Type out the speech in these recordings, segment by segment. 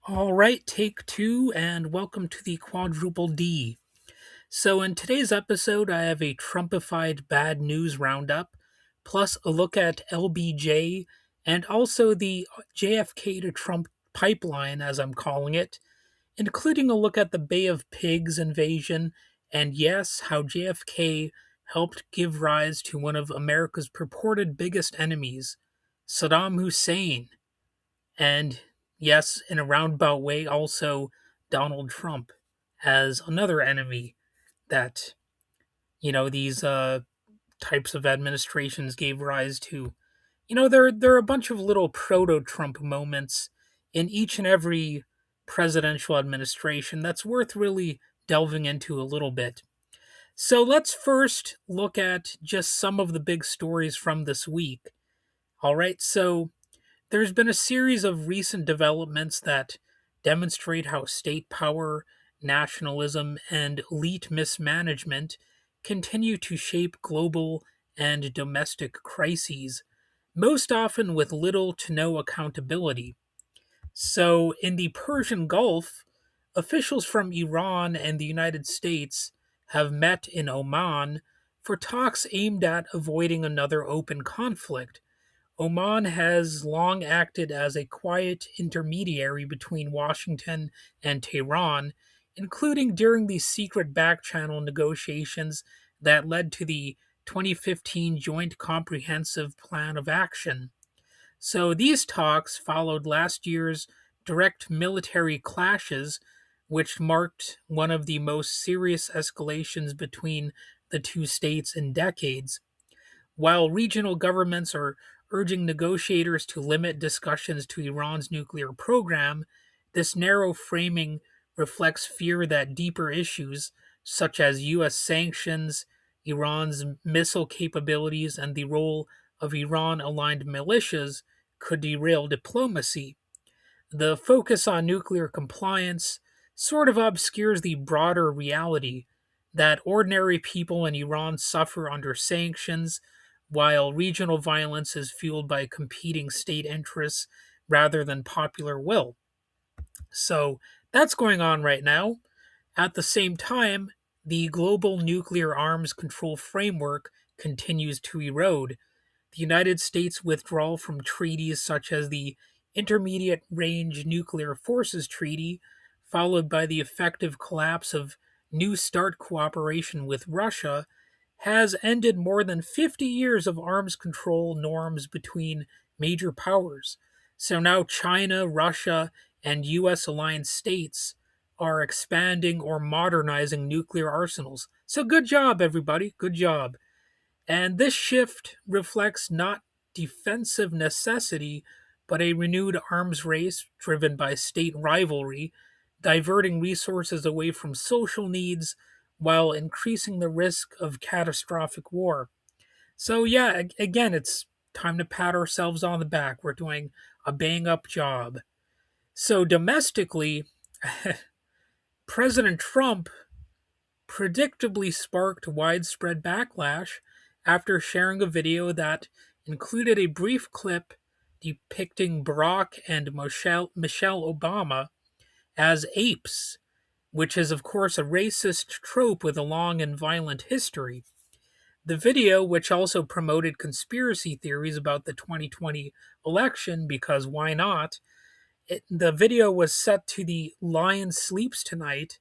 All right, take two, and welcome to the Quadruple D. So, in today's episode, I have a Trumpified Bad News Roundup, plus a look at LBJ and also the JFK-to-Trump pipeline, as I'm calling it, including a look at the Bay of Pigs invasion, and yes, how JFK helped give rise to one of America's purported biggest enemies, Saddam Hussein. And yes, in a roundabout way, also Donald Trump as another enemy that, these types of administrations gave rise to. There are a bunch of little proto Trump moments in each and every presidential administration that's worth really delving into a little bit. So let's first look at just some of the big stories from this week. All right, so there's been a series of recent developments that demonstrate how state power, nationalism, and elite mismanagement continue to shape global and domestic crises, most often with little to no accountability. So, in the Persian Gulf, officials from Iran and the United States have met in Oman for talks aimed at avoiding another open conflict. Oman has long acted as a quiet intermediary between Washington and Tehran, including during the secret backchannel negotiations that led to the 2015 Joint Comprehensive Plan of Action. So these talks followed last year's direct military clashes, which marked one of the most serious escalations between the two states in decades. While regional governments are urging negotiators to limit discussions to Iran's nuclear program, this narrow framing reflects fear that deeper issues, such as U.S. sanctions, Iran's missile capabilities, and the role of Iran aligned militias, could derail diplomacy. The focus on nuclear compliance sort of obscures the broader reality that ordinary people in Iran suffer under sanctions, while regional violence is fueled by competing state interests rather than popular will. So that's going on right now. At the same time, the global nuclear arms control framework continues to erode. The United States' withdrawal from treaties such as the Intermediate Range Nuclear Forces Treaty, followed by the effective collapse of New START cooperation with Russia, has ended more than 50 years of arms control norms between major powers. So now China, Russia, and US aligned states are expanding or modernizing nuclear arsenals. So good job, everybody. Good job. And this shift reflects not defensive necessity, but a renewed arms race driven by state rivalry, diverting resources away from social needs while increasing the risk of catastrophic war. So, yeah, again, it's time to pat ourselves on the back. We're doing a bang up job. So, domestically, President Trump predictably sparked widespread backlash after sharing a video that included a brief clip depicting Barack and Michelle Obama as apes, which is, of course, a racist trope with a long and violent history. The video, which also promoted conspiracy theories about the 2020 election, because why not? The video was set to the Lion Sleeps Tonight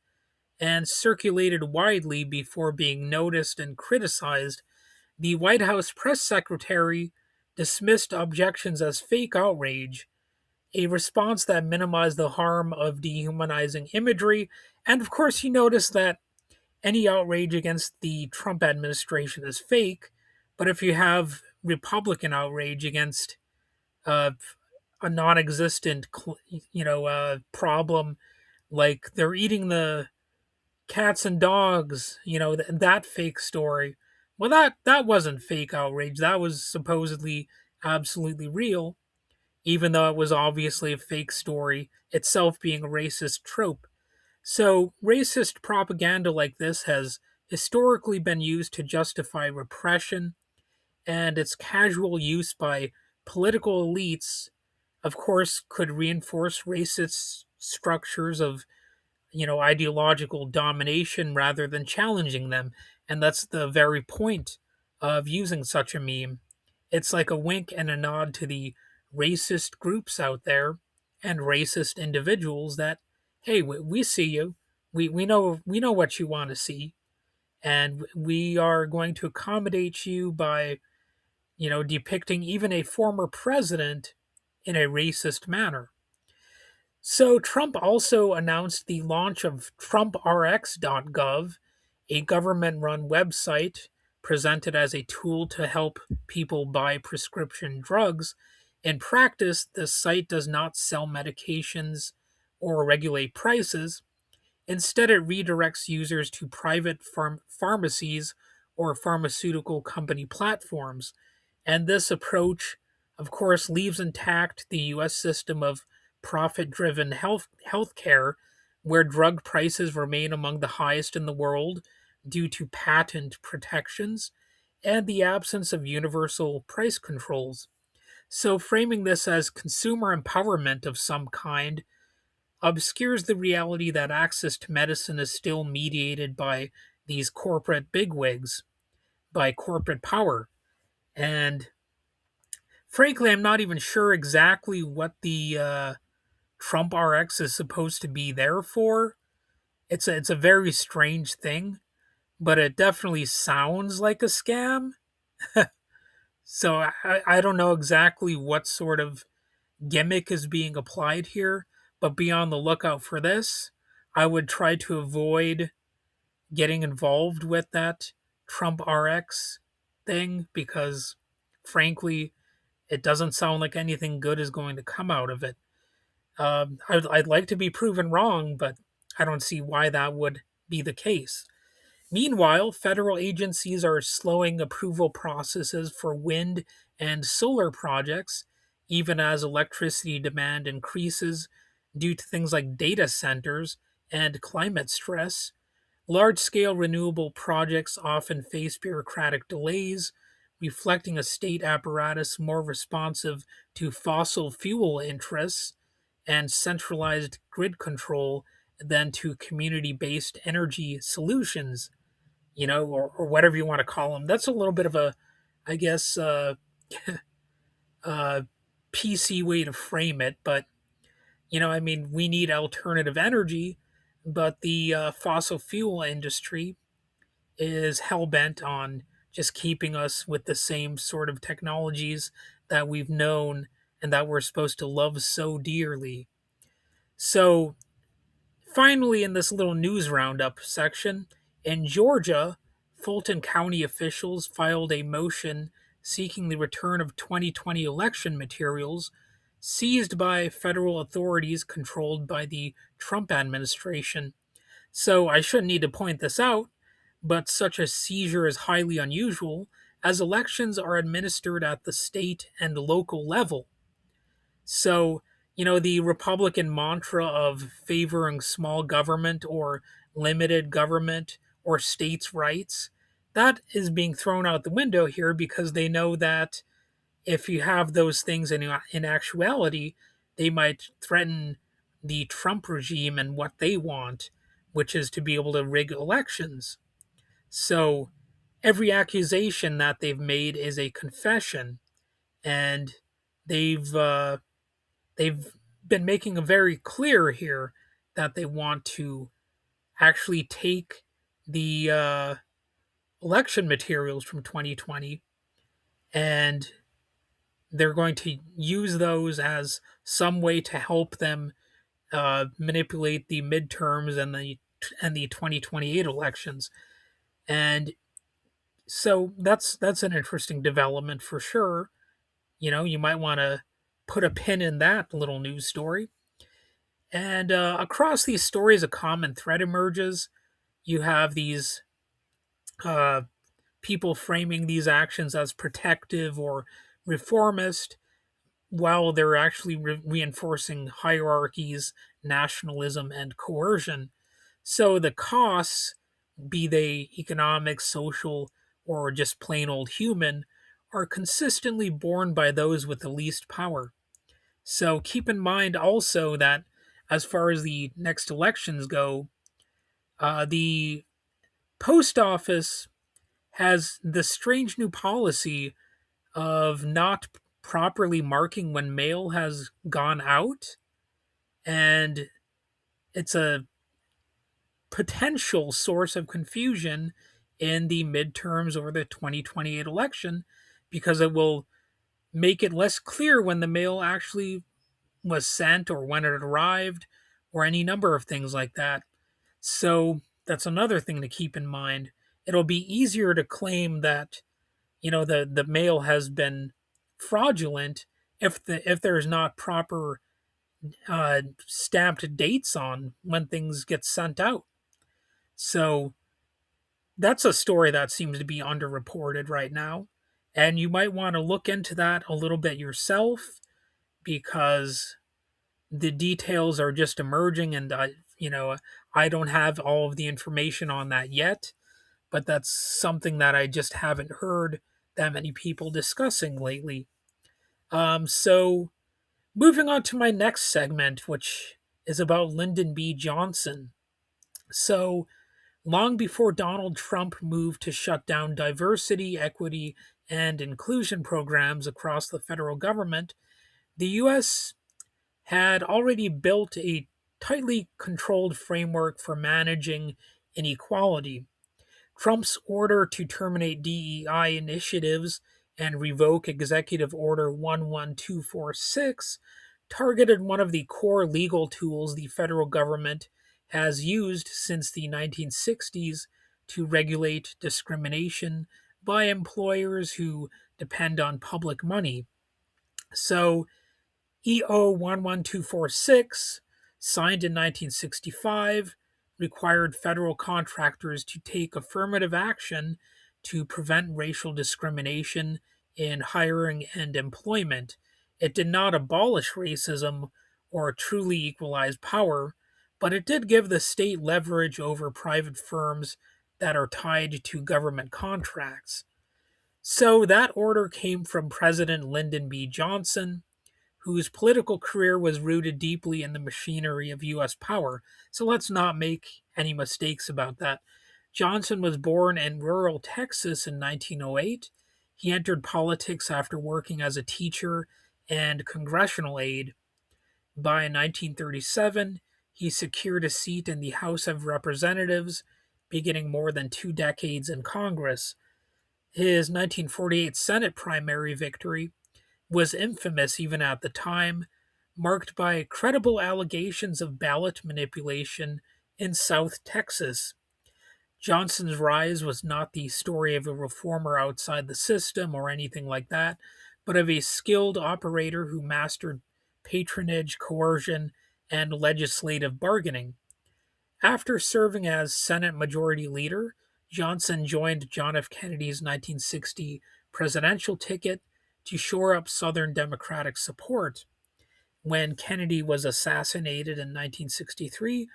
and circulated widely before being noticed and criticized. The White House press secretary dismissed objections as fake outrage, a response that minimized the harm of dehumanizing imagery. And of course, he noticed that any outrage against the Trump administration is fake, but if you have Republican outrage against uh, a non-existent, problem, like they're eating the cats and dogs, that fake story. Well, that wasn't fake outrage. That was supposedly absolutely real, even though it was obviously a fake story, itself being a racist trope. So, racist propaganda like this has historically been used to justify repression, and its casual use by political elites, of course, could reinforce racist structures of, ideological domination rather than challenging them. And that's the very point of using such a meme. It's like a wink and a nod to the racist groups out there and racist individuals that, hey, we see you. We know what you want to see, and we are going to accommodate you by, depicting even a former president in a racist manner. So, Trump also announced the launch of TrumpRx.gov, a government run website presented as a tool to help people buy prescription drugs. In practice, the site does not sell medications or regulate prices. Instead, it redirects users to private pharmacies or pharmaceutical company platforms. And this approach, of course, leaves intact the US system of profit driven healthcare, where drug prices remain among the highest in the world due to patent protections and the absence of universal price controls. So, framing this as consumer empowerment of some kind obscures the reality that access to medicine is still mediated by these corporate bigwigs, by corporate power. And frankly, I'm not even sure exactly what the Trump RX is supposed to be there for. It's a very strange thing, but it definitely sounds like a scam. So I don't know exactly what sort of gimmick is being applied here, but be on the lookout for this. I would try to avoid getting involved with that Trump RX thing because, frankly, it doesn't sound like anything good is going to come out of it. I'd like to be proven wrong, but I don't see why that would be the case. Meanwhile, federal agencies are slowing approval processes for wind and solar projects, even as electricity demand increases due to things like data centers and climate stress. Large scale renewable projects often face bureaucratic delays, reflecting a state apparatus more responsive to fossil fuel interests and centralized grid control than to community based energy solutions, or whatever you want to call them. That's a little bit of a, I guess, uh, PC way to frame it, but I mean, we need alternative energy, but the fossil fuel industry is hell bent on just keeping us with the same sort of technologies that we've known and that we're supposed to love so dearly. So, finally, in this little news roundup section, in Georgia, Fulton County officials filed a motion seeking the return of 2020 election materials seized by federal authorities controlled by the Trump administration. So I shouldn't need to point this out, but such a seizure is highly unusual as elections are administered at the state and local level. So, the Republican mantra of favoring small government or limited government or states' rights, that is being thrown out the window here because they know that if you have those things in actuality, they might threaten the Trump regime and what they want, which is to be able to rig elections. So every accusation that they've made is a confession, and they've uh, they've been making it very clear here that they want to actually take the election materials from 2020, and they're going to use those as some way to help them manipulate the midterms and the 2028 elections. And so that's an interesting development for sure. You might want to put a pin in that little news story. And across these stories, a common thread emerges. You have these uh, people framing these actions as protective or reformist, while they're actually reinforcing hierarchies, nationalism, and coercion. So the costs, be they economic, social, or just plain old human, are consistently borne by those with the least power. So keep in mind also that as far as the next elections go, the post office has the strange new policy of not properly marking when mail has gone out, and it's a potential source of confusion in the midterms or the 2028 election because it will make it less clear when the mail actually was sent or when it arrived or any number of things like that. So that's another thing to keep in mind. It'll be easier to claim that the mail has been fraudulent if there's not proper stamped dates on when things get sent out. So that's a story that seems to be underreported right now. And you might want to look into that a little bit yourself because the details are just emerging and I don't have all of the information on that yet, but that's something that I just haven't heard that many people discussing lately. So moving on to my next segment, which is about Lyndon B. Johnson. So long before Donald Trump moved to shut down diversity, equity, and inclusion programs across the federal government, the U.S. had already built a tightly controlled framework for managing inequality. Trump's order to terminate DEI initiatives and revoke Executive Order 11246 targeted one of the core legal tools the federal government has used since the 1960s to regulate discrimination by employers who depend on public money. So, EO 11246, signed in 1965, required federal contractors to take affirmative action to prevent racial discrimination in hiring and employment. It did not abolish racism or truly equalize power, but it did give the state leverage over private firms that are tied to government contracts. So that order came from President Lyndon B. Johnson, whose political career was rooted deeply in the machinery of U.S. power. So let's not make any mistakes about that. Johnson was born in rural Texas in 1908. He entered politics after working as a teacher and congressional aide. By 1937, he secured a seat in the House of Representatives, beginning more than 2 decades in Congress. His 1948 Senate primary victory was infamous even at the time, marked by credible allegations of ballot manipulation in South Texas. Johnson's rise was not the story of a reformer outside the system or anything like that, but of a skilled operator who mastered patronage, coercion, and legislative bargaining. After serving as Senate Majority Leader, Johnson joined John F. Kennedy's 1960 presidential ticket to shore up Southern Democratic support. When Kennedy was assassinated in 1963,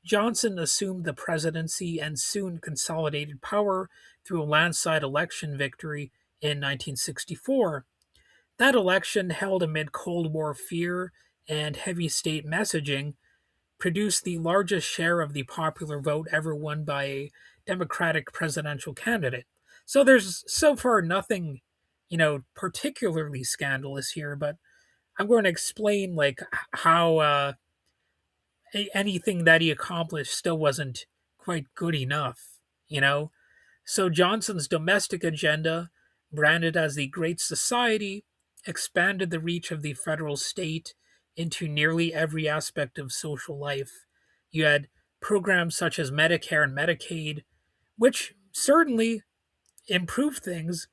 Johnson assumed the presidency and soon consolidated power through a landslide election victory in 1964. That election, held amid Cold War fear and heavy state messaging, produced the largest share of the popular vote ever won by a Democratic presidential candidate. So there's so far nothing, particularly scandalous here, but I'm going to explain like how anything that he accomplished still wasn't quite good enough, you know? So Johnson's domestic agenda, branded as the Great Society, expanded the reach of the federal state into nearly every aspect of social life. You had programs such as Medicare and Medicaid, which certainly improved things.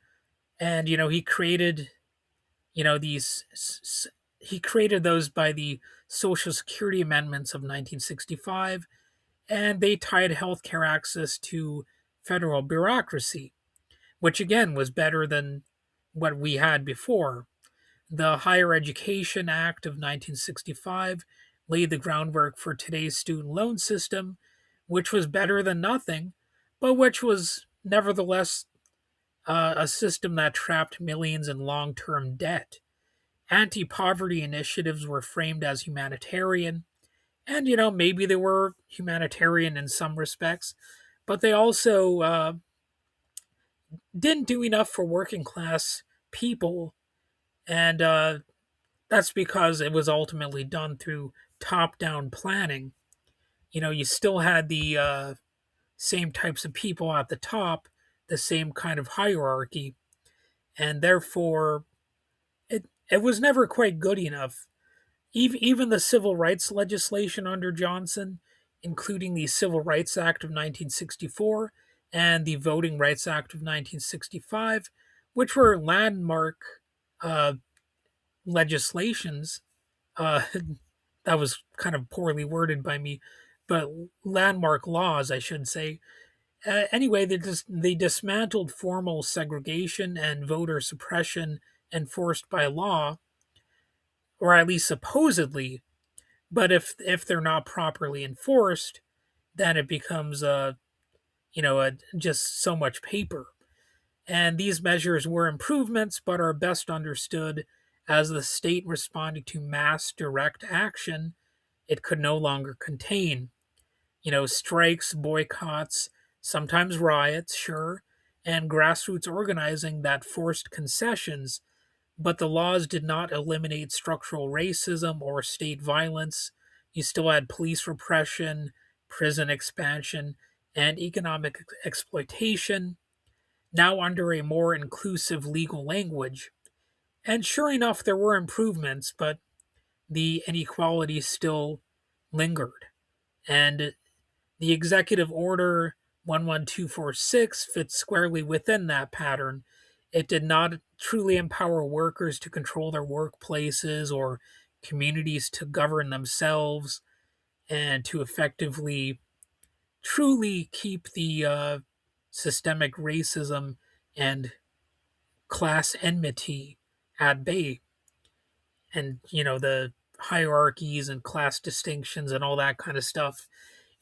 And, he created, these, he created those by the Social Security Amendments of 1965, and they tied healthcare access to federal bureaucracy, which again was better than what we had before. The Higher Education Act of 1965 laid the groundwork for today's student loan system, which was better than nothing, but which was nevertheless a system that trapped millions in long term debt. Anti poverty initiatives were framed as humanitarian, And, maybe they were humanitarian in some respects, but they also didn't do enough for working class people. And that's because it was ultimately done through top down planning. You still had the same types of people at the top, the same kind of hierarchy, and therefore it was never quite good enough. Even the civil rights legislation under Johnson, including the Civil Rights Act of 1964 and the Voting Rights Act of 1965, which were landmark uh, legislations, uh, that was kind of poorly worded by me, but landmark laws, I should say. Anyway, they dismantled formal segregation and voter suppression enforced by law, or at least supposedly. But if they're not properly enforced, then it becomes just so much paper. And these measures were improvements, but are best understood as the state responding to mass direct action it could no longer contain. Strikes, boycotts, sometimes riots, sure, and grassroots organizing that forced concessions, but the laws did not eliminate structural racism or state violence. You still had police repression, prison expansion, and economic exploitation, now under a more inclusive legal language. And sure enough, there were improvements, but the inequality still lingered. And the Executive Order 11246 fits squarely within that pattern. It did not truly empower workers to control their workplaces or communities to govern themselves and to effectively, truly keep the systemic racism and class enmity at bay. And, the hierarchies and class distinctions and all that kind of stuff.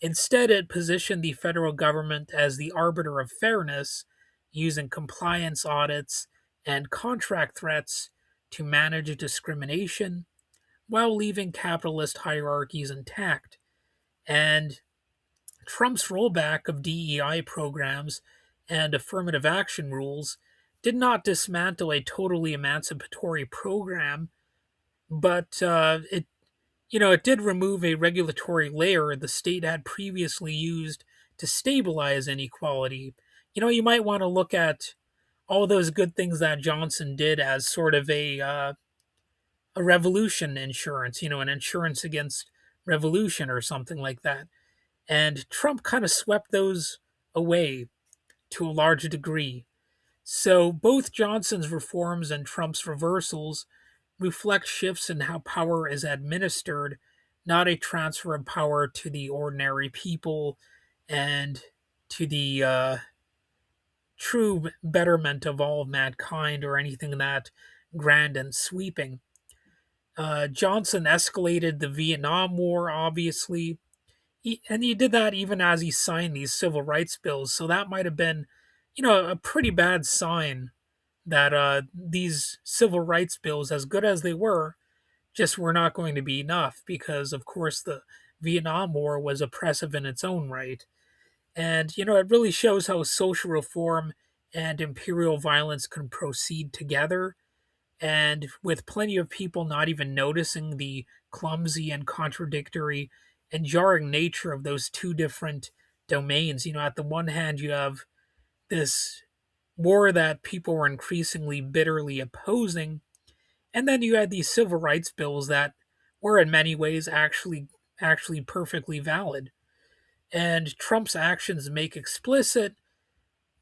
Instead, it positioned the federal government as the arbiter of fairness, using compliance audits and contract threats to manage discrimination while leaving capitalist hierarchies intact. And Trump's rollback of DEI programs and affirmative action rules did not dismantle a totally emancipatory program, but it did remove a regulatory layer the state had previously used to stabilize inequality. You might want to look at all those good things that Johnson did as sort of a revolution insurance, an insurance against revolution or something like that. And Trump kind of swept those away to a large degree. So both Johnson's reforms and Trump's reversals reflect shifts in how power is administered, not a transfer of power to the ordinary people and to the true betterment of all of mankind or anything that grand and sweeping. Johnson escalated the Vietnam War, obviously, and he did that even as he signed these civil rights bills. So that might have been, a pretty bad sign that these civil rights bills, as good as they just were not going to be enough because, of course, the Vietnam War was oppressive in its own right. And, it really shows how social reform and imperial violence can proceed together. And with plenty of people not even noticing the clumsy and contradictory and jarring nature of those two different domains. At the one hand, you have this war that people were increasingly bitterly opposing, and then you had these civil rights bills that were in many ways actually perfectly valid. And Trump's actions make explicit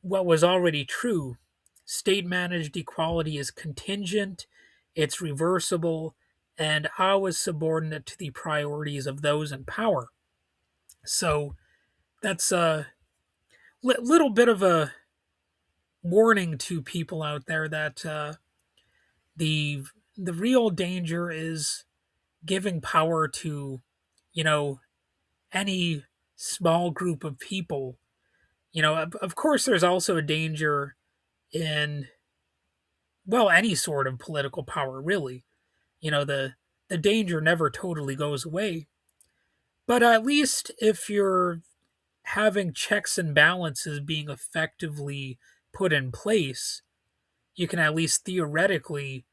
what was already true. State managed equality is contingent, it's reversible, and always subordinate to the priorities of those in power. So that's a little bit of a warning to people out there that the the real danger is giving power to, you know, any small group of people. Of course, there's also a danger in, well, any sort of political power, really. The danger never totally goes away. But at least if you're having checks and balances being effectively put in place, you can at least theoretically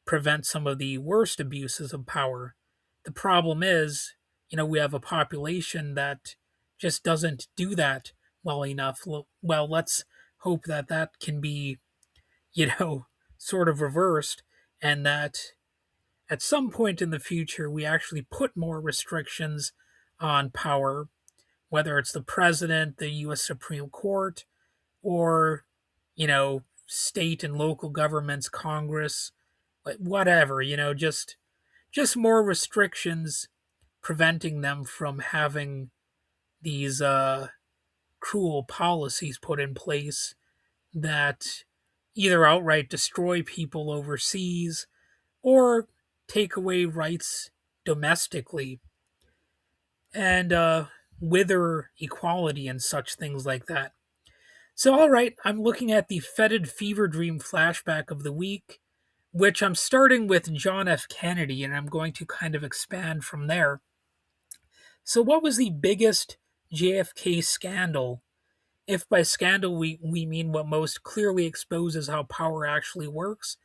prevent some of the worst abuses of power. The problem is, we have a population that just doesn't do that well enough. Well, let's hope that that can be, you know, sort of reversed, and that at some point in the future we actually put more restrictions on power, whether it's the president, the US Supreme Court, or, state and local governments, Congress, whatever, just more restrictions preventing them from having these cruel policies put in place that either outright destroy people overseas or take away rights domestically and wither equality and such things like that. So, all right, I'm looking at the Fetid Fever Dream flashback of the week, which I'm starting with John F. Kennedy, and I'm going to kind of expand from there. So, what was the biggest JFK scandal? If by scandal we mean what most clearly exposes how power actually works,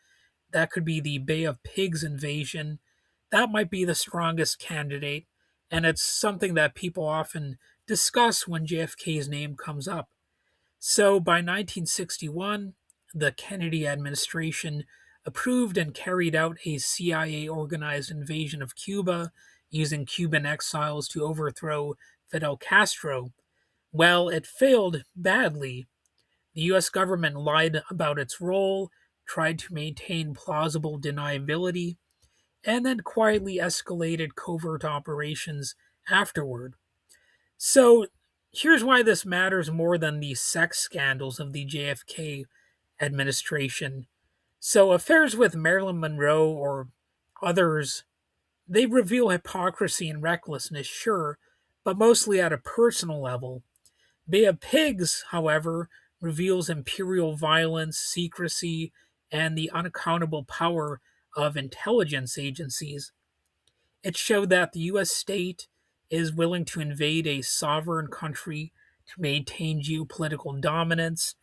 that could be the Bay of Pigs invasion. That might be the strongest candidate, and it's something that people often discuss when JFK's name comes up. So by 1961, the Kennedy administration approved and carried out a CIA organized invasion of Cuba using Cuban exiles to overthrow Fidel Castro. Well, it failed badly. The US government lied about its role, tried to maintain plausible deniability, and then quietly escalated covert operations afterward. So here's why this matters more than the sex scandals of the JFK administration. So affairs with Marilyn Monroe or others, they reveal hypocrisy and recklessness, sure, but mostly at a personal level. Bay of Pigs, however, reveals imperial violence, secrecy, and the unaccountable power of intelligence agencies. It showed that the US state is willing to invade a sovereign country to maintain geopolitical dominance.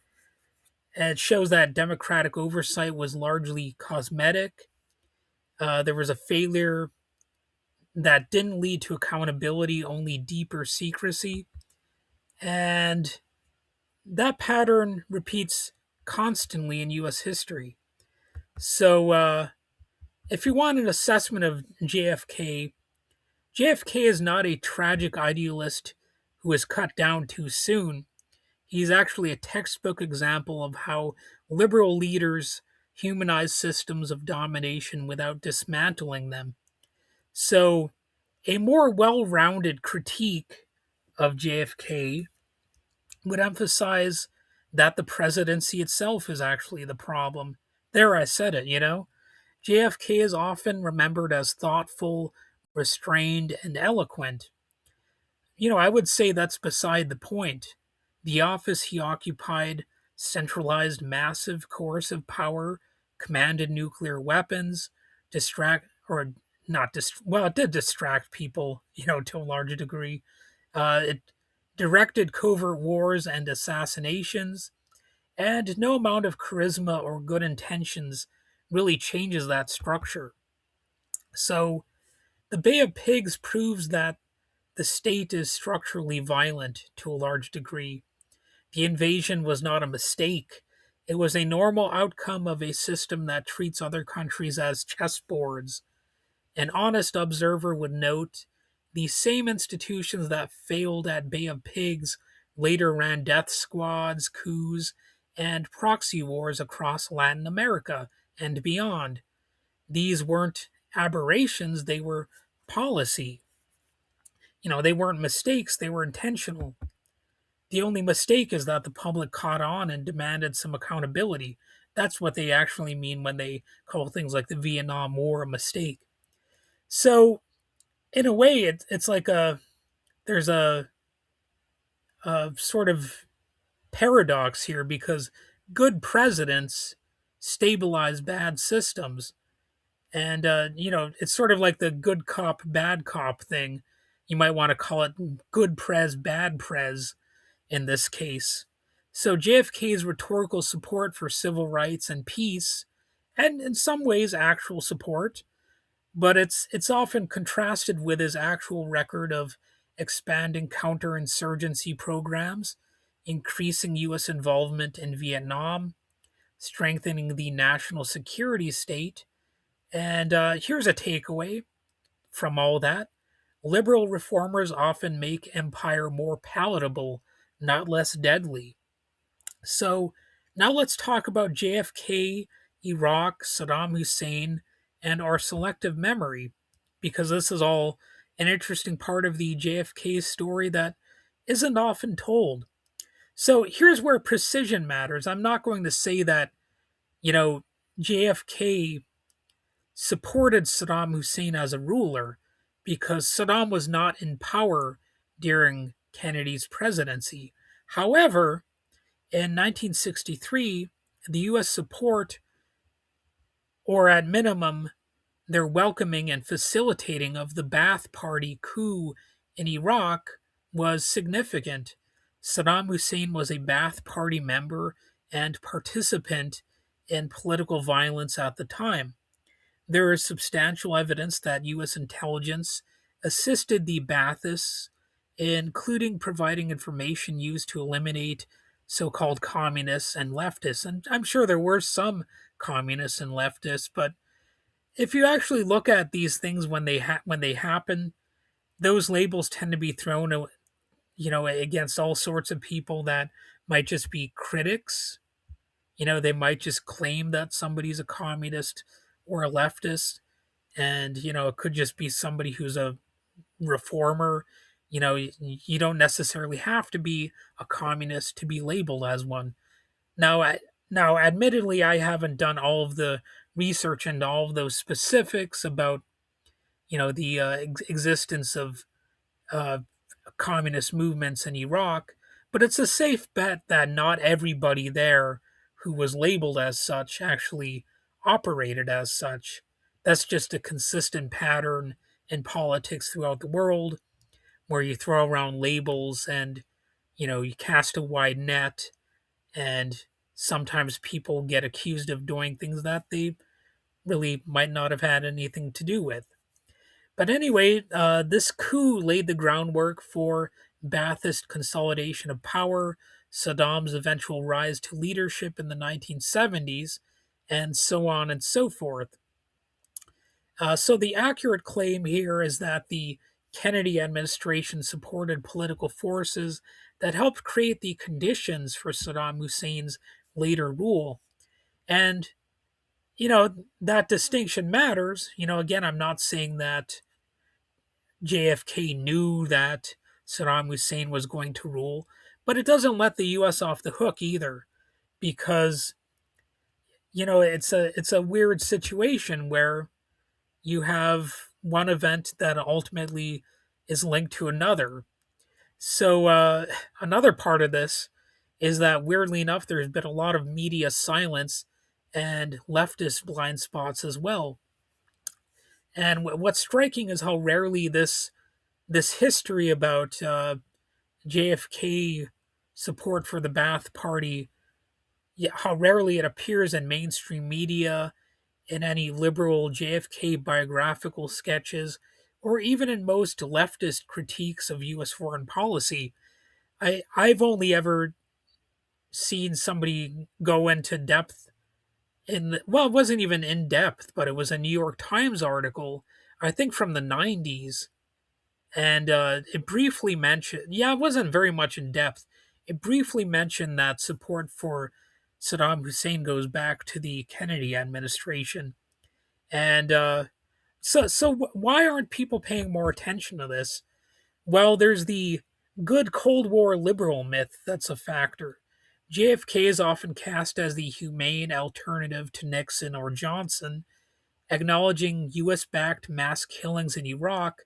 And it shows that democratic oversight was largely cosmetic. There was a failure that didn't lead to accountability, only deeper secrecy. And that pattern repeats constantly in US history. So, if you want an assessment of JFK is not a tragic idealist who was cut down too soon. He's actually a textbook example of how liberal leaders humanize systems of domination without dismantling them. So, a more well rounded critique of JFK would emphasize that the presidency itself is actually the problem. There, I said it. JFK is often remembered as thoughtful, restrained, and eloquent. I would say that's beside the point. The office he occupied centralized massive coercive power, commanded nuclear weapons, distract or not dist- well, it did distract people, to a large degree. It directed covert wars and assassinations, and no amount of charisma or good intentions really changes that structure. So, the Bay of Pigs proves that the state is structurally violent to a large degree. The invasion was not a mistake. It was a normal outcome of a system that treats other countries as chessboards. An honest observer would note the same institutions that failed at Bay of Pigs later ran death squads, coups, and proxy wars across Latin America and beyond. These weren't aberrations, they were policy. They weren't mistakes, they were intentional. The only mistake is that the public caught on and demanded some accountability. That's what they actually mean when they call things like the Vietnam War a mistake. So, in a way, it's like there's a sort of paradox here because good presidents stabilize bad systems. And, it's sort of like the good cop, bad cop thing. you might want to call it good prez, bad prez in this case. So JFK's rhetorical support for civil rights and peace, and in some ways actual support, but it's often contrasted with his actual record of expanding counterinsurgency programs, increasing U.S. involvement in Vietnam, strengthening the national security state. And here's a takeaway from all that: liberal reformers often make empire more palatable, not less deadly. So now let's talk about JFK, Iraq, Saddam Hussein, and our selective memory, because this is all an interesting part of the JFK story that isn't often told. So here's where precision matters. I'm not going to say that, you know, JFK supported Saddam Hussein as a ruler, because Saddam was not in power during Kennedy's presidency. However, in 1963, the U.S. support, or at minimum, their welcoming and facilitating of the Ba'ath Party coup in Iraq, was significant. Saddam Hussein was a Ba'ath Party member and participant in political violence at the time. There is substantial evidence that U.S. intelligence assisted the Baathists, including providing information used to eliminate so called communists and leftists. And I'm sure there were some communists and leftists, but if you actually look at these things when they happen, those labels tend to be thrown, against all sorts of people that might just be critics. They might just claim that somebody's a communist or a leftist, and it could just be somebody who's a reformer. You don't necessarily have to be a communist to be labeled as one. Now, admittedly, I haven't done all of the research into all of those specifics about the existence of uh, communist movements in Iraq, but it's a safe bet that not everybody there who was labeled as such actually operated as such. That's just a consistent pattern in politics throughout the world, where you throw around labels and you cast a wide net, and sometimes people get accused of doing things that they really might not have had anything to do with. But anyway, this coup laid the groundwork for Ba'athist consolidation of power, Saddam's eventual rise to leadership in the 1970s, and so on and so forth. So the accurate claim here is that the Kennedy administration supported political forces that helped create the conditions for Saddam Hussein's later rule. And, that distinction matters. Again, I'm not saying that JFK knew that Saddam Hussein was going to rule, but it doesn't let the US off the hook either, because it's a weird situation where you have one event that ultimately is linked to another. So another part of this is that, weirdly enough, there's been a lot of media silence and leftist blind spots as well. And what's striking is how rarely this history about JFK support for the Ba'ath Party, yeah, how rarely it appears in mainstream media, in any liberal JFK biographical sketches, or even in most leftist critiques of U.S. foreign policy. I've only ever seen somebody go into depth well, it wasn't even in depth, but it was a New York Times article, I think from the 90s. And it briefly mentioned, yeah, it wasn't very much in depth. It briefly mentioned that support for Saddam Hussein goes back to the Kennedy administration. And why aren't people paying more attention to this? Well, there's the good Cold War liberal myth that's a factor. JFK is often cast as the humane alternative to Nixon or Johnson. Acknowledging US backed mass killings in Iraq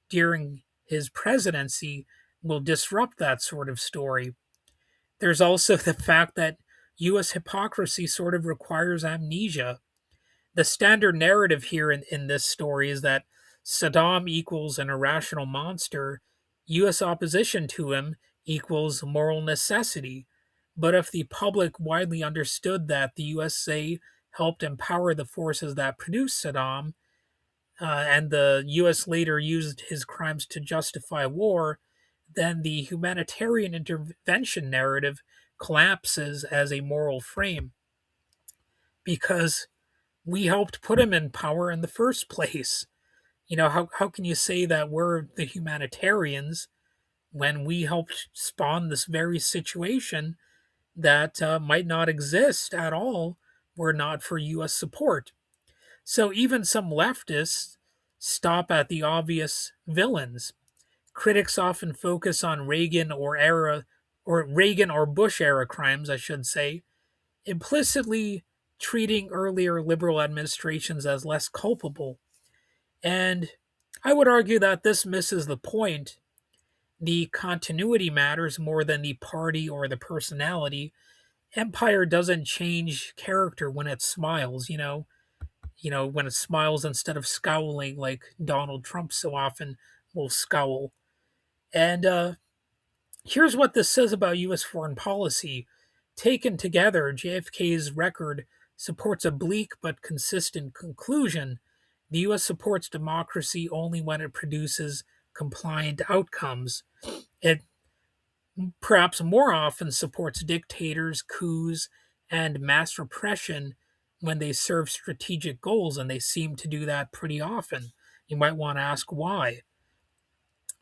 during his presidency will disrupt that sort of story. There's also the fact that US hypocrisy sort of requires amnesia. The standard narrative here in this story is that Saddam equals an irrational monster, U.S. opposition to him equals moral necessity. But if the public widely understood that the USA helped empower the forces that produced Saddam, and the U.S. later used his crimes to justify war, then the humanitarian intervention narrative collapses as a moral frame because we helped put him in power in the first place. How can you say that we're the humanitarians when we helped spawn this very situation that might not exist at all were not for U.S. support? So even some leftists stop at the obvious villains. Critics often focus on Reagan or Bush era crimes, I should say, implicitly treating earlier liberal administrations as less culpable. And I would argue that this misses the point. The continuity matters more than the party or the personality. Empire doesn't change character when it smiles, when it smiles instead of scowling like Donald Trump so often will scowl. And here's what this says about U.S. foreign policy. Taken together, JFK's record supports a bleak but consistent conclusion. The U.S. supports democracy only when it produces compliant outcomes. It perhaps more often supports dictators, coups, and mass repression when they serve strategic goals, and they seem to do that pretty often. You might want to ask why.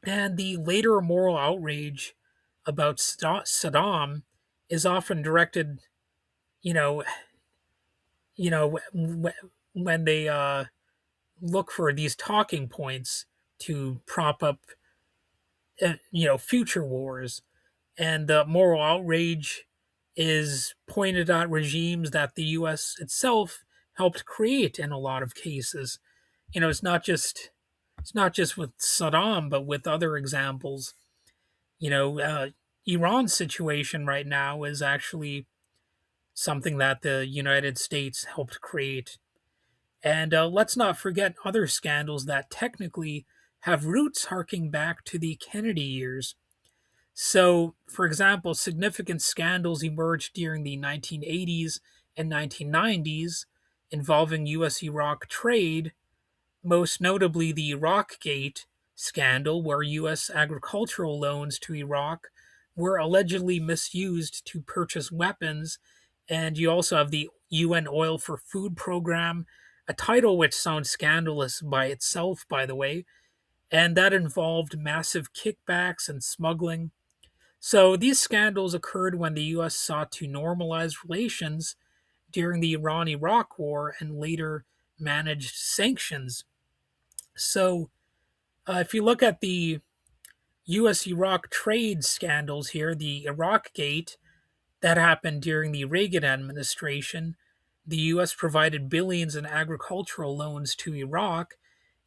And the later moral outrage about Saddam is often directed, you know, when they look for these talking points to prop up, future wars. And the moral outrage is pointed at regimes that the U.S. itself helped create in a lot of cases. It's not just with Saddam, but with other examples. Iran's situation right now is actually something that the United States helped create. And let's not forget other scandals that technically have roots harking back to the Kennedy years. So, for example, significant scandals emerged during the 1980s and 1990s involving U.S. Iraq trade, most notably the Iraqgate scandal, where U.S. agricultural loans to Iraq were allegedly misused to purchase weapons. And you also have the UN Oil for Food program, a title which sounds scandalous by itself, by the way, and that involved massive kickbacks and smuggling. So these scandals occurred when the US sought to normalize relations during the Iran Iraq War and later managed sanctions. So if you look at the US Iraq trade scandals here, the Iraq Gate that happened during the Reagan administration, the US provided billions in agricultural loans to Iraq,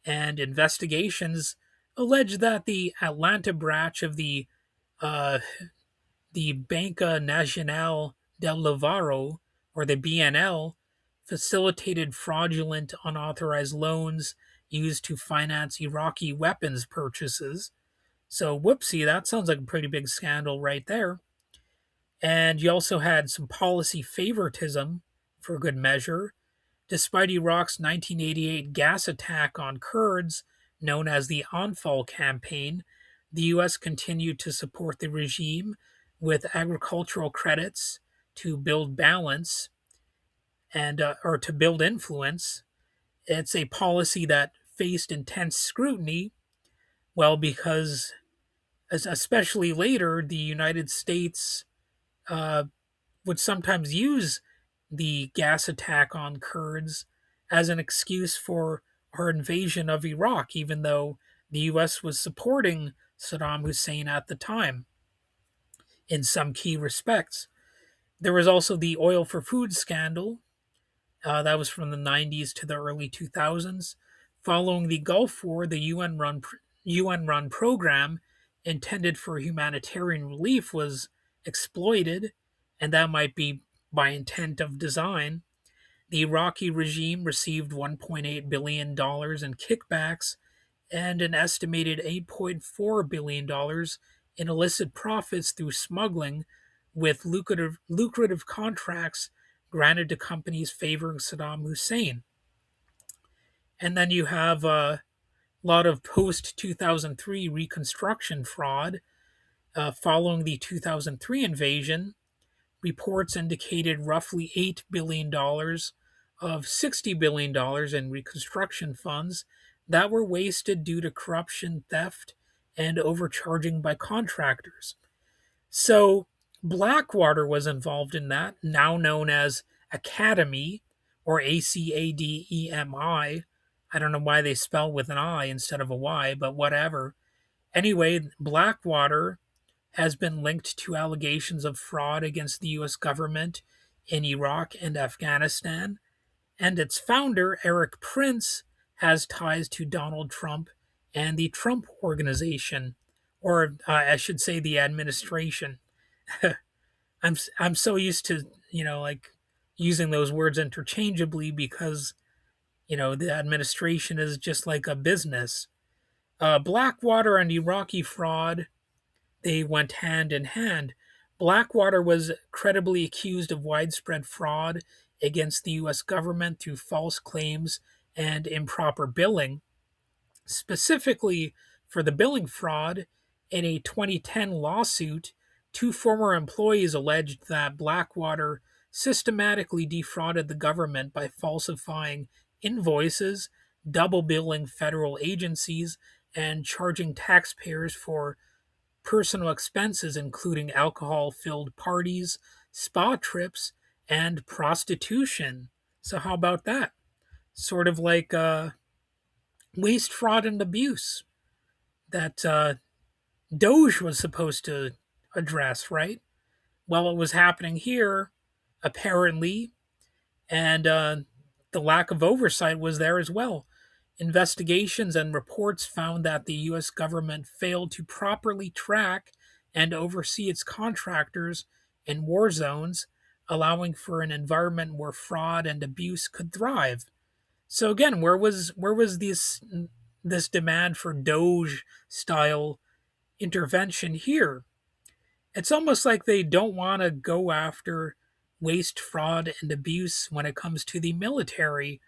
and investigations allege that the Atlanta branch of uh, the Banca Nacional del Lavaro, or the BNL, facilitated fraudulent unauthorized loans used to finance Iraqi weapons purchases. So, whoopsie, that sounds like a pretty big scandal right there. And you also had some policy favoritism for good measure. Despite Iraq's 1988 gas attack on Kurds, known as the Anfal campaign, the U.S. continued to support the regime with agricultural credits to build balance and or to build influence. It's a policy that faced intense scrutiny, well, because especially later, the United States uh, would sometimes use the gas attack on Kurds as an excuse for our invasion of Iraq, even though the U.S. was supporting Saddam Hussein at the time in some key respects. There was also the oil for food scandal. That was from the 90s to the early 2000s. Following the Gulf War, the UN run program intended for humanitarian relief was exploited, and that might be by intent of design. The Iraqi regime received $1.8 billion in kickbacks and an estimated $8.4 billion in illicit profits through smuggling, with lucrative contracts granted to companies favoring Saddam Hussein. And then you have a lot of post 2003 reconstruction fraud following the 2003 invasion. Reports indicated roughly $8 billion of $60 billion in reconstruction funds that were wasted due to corruption, theft, and overcharging by contractors. So Blackwater was involved in that, now known as Academy or ACADEMI. I don't know why they spell with an I instead of a Y, but whatever. Anyway, Blackwater has been linked to allegations of fraud against the US government in Iraq and Afghanistan, and its founder, Eric Prince, has ties to Donald Trump and the Trump Organization, or I should say the administration. I'm so used to, like using those words interchangeably because, the administration is just like a business. Blackwater and Iraqi fraud, they went hand in hand. Blackwater was credibly accused of widespread fraud against the U.S. government through false claims and improper billing. Specifically, for the billing fraud, in a 2010 lawsuit, two former employees alleged that Blackwater systematically defrauded the government by falsifying invoices, double billing federal agencies, and charging taxpayers for personal expenses, including alcohol filled parties, spa trips, and prostitution. So, how about that? Sort of like waste, fraud, and abuse that Doge was supposed to address, right? Well, it was happening here, apparently, and the lack of oversight was there as well. Investigations and reports found that the U.S. government failed to properly track and oversee its contractors in war zones, allowing for an environment where fraud and abuse could thrive. So again, where was this demand for Doge style intervention here? It's almost like they don't want to go after waste, fraud, and abuse when it comes to the military,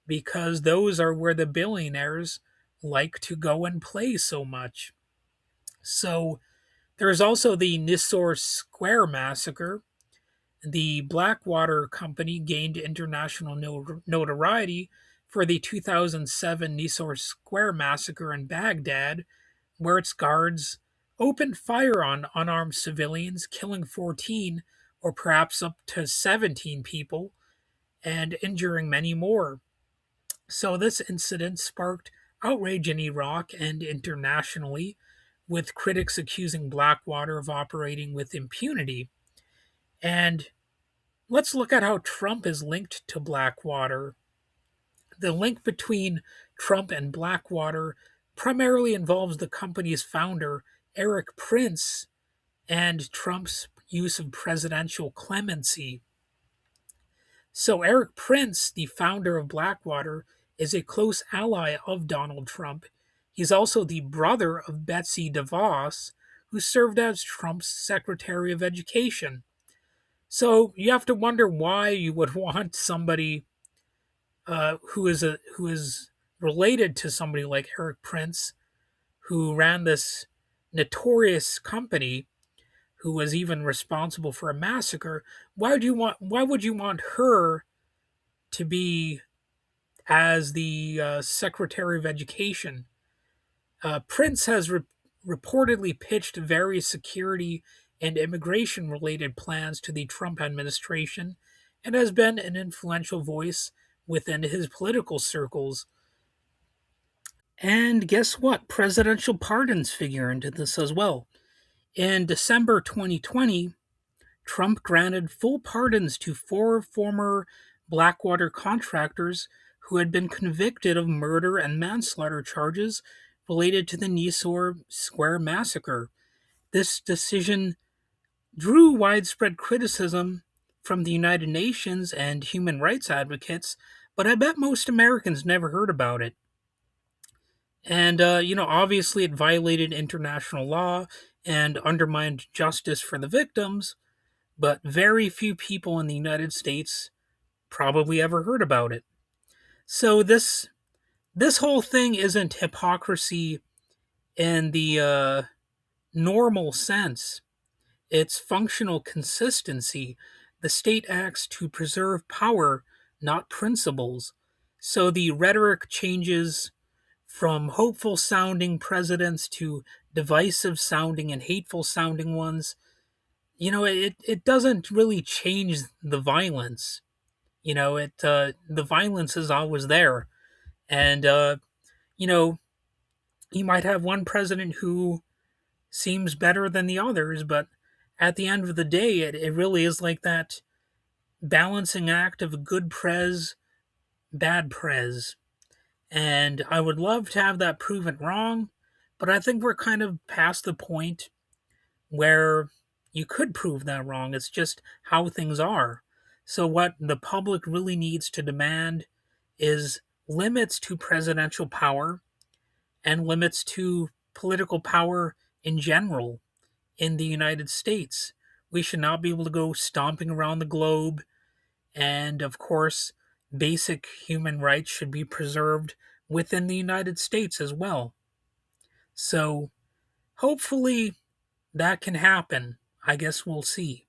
because those are where the billionaires like to go and play so much. So there's also the Nisour Square massacre. The Blackwater Company gained international notoriety for the 2007 Nisour Square massacre in Baghdad, where its guards opened fire on unarmed civilians, killing 14 or perhaps up to 17 people and injuring many more. So, this incident sparked outrage in Iraq and internationally, with critics accusing Blackwater of operating with impunity. And let's look at how Trump is linked to Blackwater. The link between Trump and Blackwater primarily involves the company's founder, Eric Prince, and Trump's use of presidential clemency. So, Eric Prince, the founder of Blackwater, is a close ally of Donald Trump. He's also the brother of Betsy DeVos, who served as Trump's Secretary of Education. So, you have to wonder why you would want somebody who is related to somebody like Eric Prince, who ran this notorious company, who was even responsible for a massacre. Why would you want her to be as the Secretary of Education? Prince has reportedly pitched various security and immigration related plans to the Trump administration and has been an influential voice within his political circles. And guess what? Presidential pardons figure into this as well. In December 2020, Trump granted full pardons to four former Blackwater contractors who had been convicted of murder and manslaughter charges related to the Nisour Square massacre. This decision drew widespread criticism from the United Nations and human rights advocates, but I bet most Americans never heard about it. And, obviously it violated international law and undermined justice for the victims, but very few people in the United States probably ever heard about it. So this whole thing isn't hypocrisy in the normal sense. It's functional consistency. The state acts to preserve power, not principles. So the rhetoric changes from hopeful sounding presidents to divisive sounding and hateful sounding ones. It doesn't really change the violence. The violence is always there. And you know, you might have one president who seems better than the others, but at the end of the day, it really is like that balancing act of good prez, bad prez. And I would love to have that proven wrong, but I think we're kind of past the point where you could prove that wrong. It's just how things are. So, what the public really needs to demand is limits to presidential power and limits to political power in general in the United States. We should not be able to go stomping around the globe. And of course, basic human rights should be preserved within the United States as well. So hopefully that can happen. I guess we'll see.